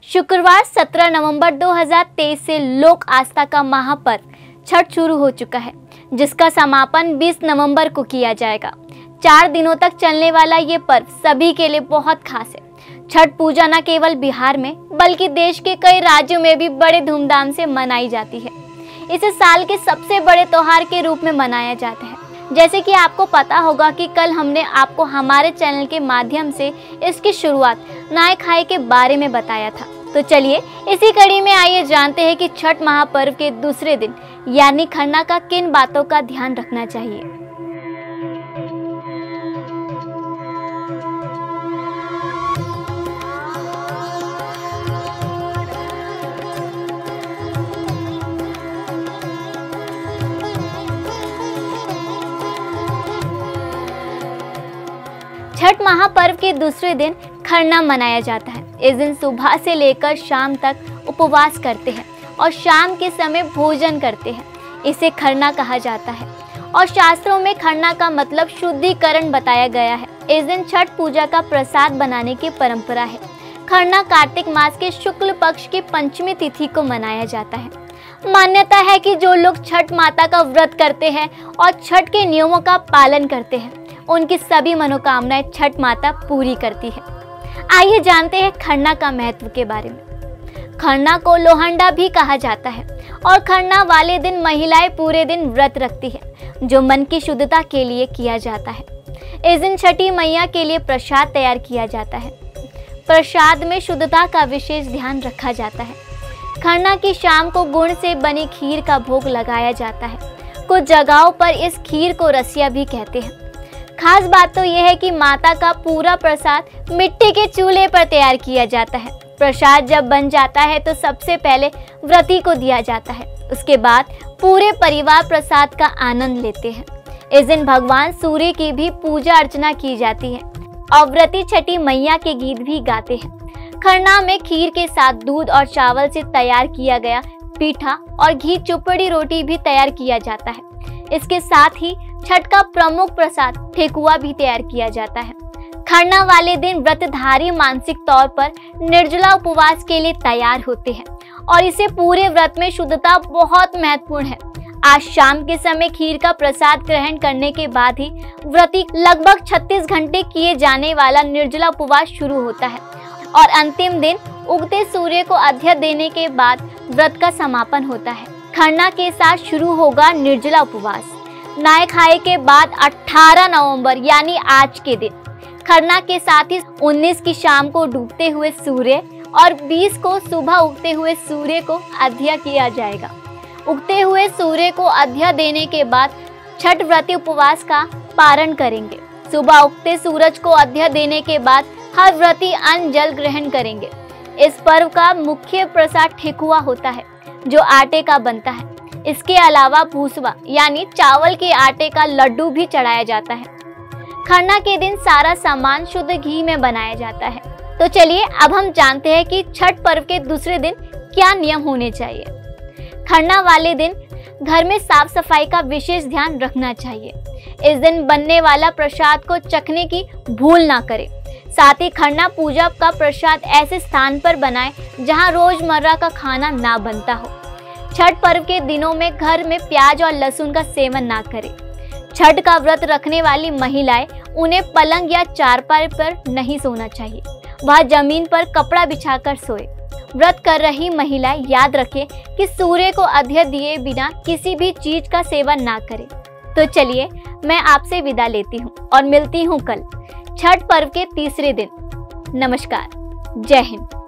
शुक्रवार 17 नवंबर 2023 से लोक आस्था का महापर्व छठ शुरू हो चुका है, जिसका समापन 20 नवंबर को किया जाएगा। 4 दिनों तक चलने वाला ये पर्व सभी के लिए बहुत खास है। छठ पूजा न केवल बिहार में बल्कि देश के कई राज्यों में भी बड़े धूमधाम से मनाई जाती है। इसे साल के सबसे बड़े त्योहार के रूप में मनाया जाता है। जैसे कि आपको पता होगा कि कल हमने आपको हमारे चैनल के माध्यम से इसकी शुरुआत नहाय खाए के बारे में बताया था। तो चलिए इसी कड़ी में आइए जानते हैं कि छठ महापर्व के दूसरे दिन यानी खरना का किन बातों का ध्यान रखना चाहिए। छठ महापर्व के दूसरे दिन खरना मनाया जाता है। इस दिन सुबह से लेकर शाम तक उपवास करते हैं और शाम के समय भोजन करते हैं। इसे खरना कहा जाता है और शास्त्रों में खरना का मतलब शुद्धिकरण बताया गया है। इस दिन छठ पूजा का प्रसाद बनाने की परंपरा है। खरना कार्तिक मास के शुक्ल पक्ष की पंचमी तिथि को मनाया जाता है। मान्यता है कि जो लोग छठ माता का व्रत करते हैं और छठ के नियमों का पालन करते हैं, उनकी सभी मनोकामनाएं छठ माता पूरी करती है। आइए जानते हैं खरना का महत्व के बारे में। खरना को लोहंडा भी कहा जाता है और खरना वाले दिन महिलाएं पूरे दिन व्रत रखती है, जो मन की शुद्धता के लिए किया जाता है। इस दिन छठी मैया के लिए प्रसाद तैयार किया जाता है। प्रसाद में शुद्धता का विशेष ध्यान रखा जाता है। खरना की शाम को गुड़ से बनी खीर का भोग लगाया जाता है। कुछ जगहों पर इस खीर को रसिया भी कहते हैं। खास बात तो यह है कि माता का पूरा प्रसाद मिट्टी के चूल्हे पर तैयार किया जाता है। प्रसाद जब बन जाता है तो सबसे पहले व्रती को दिया जाता है। उसके बाद पूरे परिवार प्रसाद का आनंद लेते हैं। इस दिन भगवान सूर्य की भी पूजा अर्चना की जाती है और व्रती छठी मैया के गीत भी गाते हैं। खरना में खीर के साथ दूध और चावल से तैयार किया गया पीठा और घी चुपड़ी रोटी भी तैयार किया जाता है। इसके साथ ही छठ का प्रमुख प्रसाद ठेकुआ भी तैयार किया जाता है। खरना वाले दिन व्रतधारी मानसिक तौर पर निर्जला उपवास के लिए तैयार होते हैं और इसे पूरे व्रत में शुद्धता बहुत महत्वपूर्ण है। आज शाम के समय खीर का प्रसाद ग्रहण करने के बाद ही व्रती लगभग 36 घंटे किए जाने वाला निर्जला उपवास शुरू होता है और अंतिम दिन उगते सूर्य को अर्घ्य देने के बाद व्रत का समापन होता है। खरना के साथ शुरू होगा निर्जला उपवास। नहाय खाए के बाद 18 नवंबर यानी आज के दिन खरना के साथ ही 19 की शाम को डूबते हुए सूर्य और 20 को सुबह उगते हुए सूर्य को अर्घ्य किया जाएगा। उगते हुए सूर्य को अर्घ्य देने के बाद छठ व्रती उपवास का पारण करेंगे। सुबह उगते सूरज को अर्घ्य देने के बाद हर व्रती अन्न जल ग्रहण करेंगे। इस पर्व का मुख्य प्रसाद ठेकुआ होता है, जो आटे का बनता है। इसके अलावा भूसवा यानी चावल के आटे का लड्डू भी चढ़ाया जाता है। खरना के दिन सारा सामान शुद्ध घी में बनाया जाता है। तो चलिए अब हम जानते हैं कि छठ पर्व के दूसरे दिन क्या नियम होने चाहिए। खरना वाले दिन घर में साफ सफाई का विशेष ध्यान रखना चाहिए। इस दिन बनने वाला प्रसाद को चखने की भूल ना करें। साथ ही खरना पूजा का प्रसाद ऐसे स्थान पर बनाएं जहां रोजमर्रा का खाना ना बनता हो। छठ पर्व के दिनों में घर में प्याज और लहसुन का सेवन ना करें। छठ का व्रत रखने वाली महिलाएं उन्हें पलंग या चारपाई पर नहीं सोना चाहिए। वह जमीन पर कपड़ा बिछाकर सोए। व्रत कर रही महिलाएं याद रखें कि सूर्य को अर्घ्य दिए बिना किसी भी चीज का सेवन ना करें। तो चलिए मैं आपसे विदा लेती हूँ और मिलती हूँ कल छठ पर्व के तीसरे दिन। नमस्कार, जय हिंद।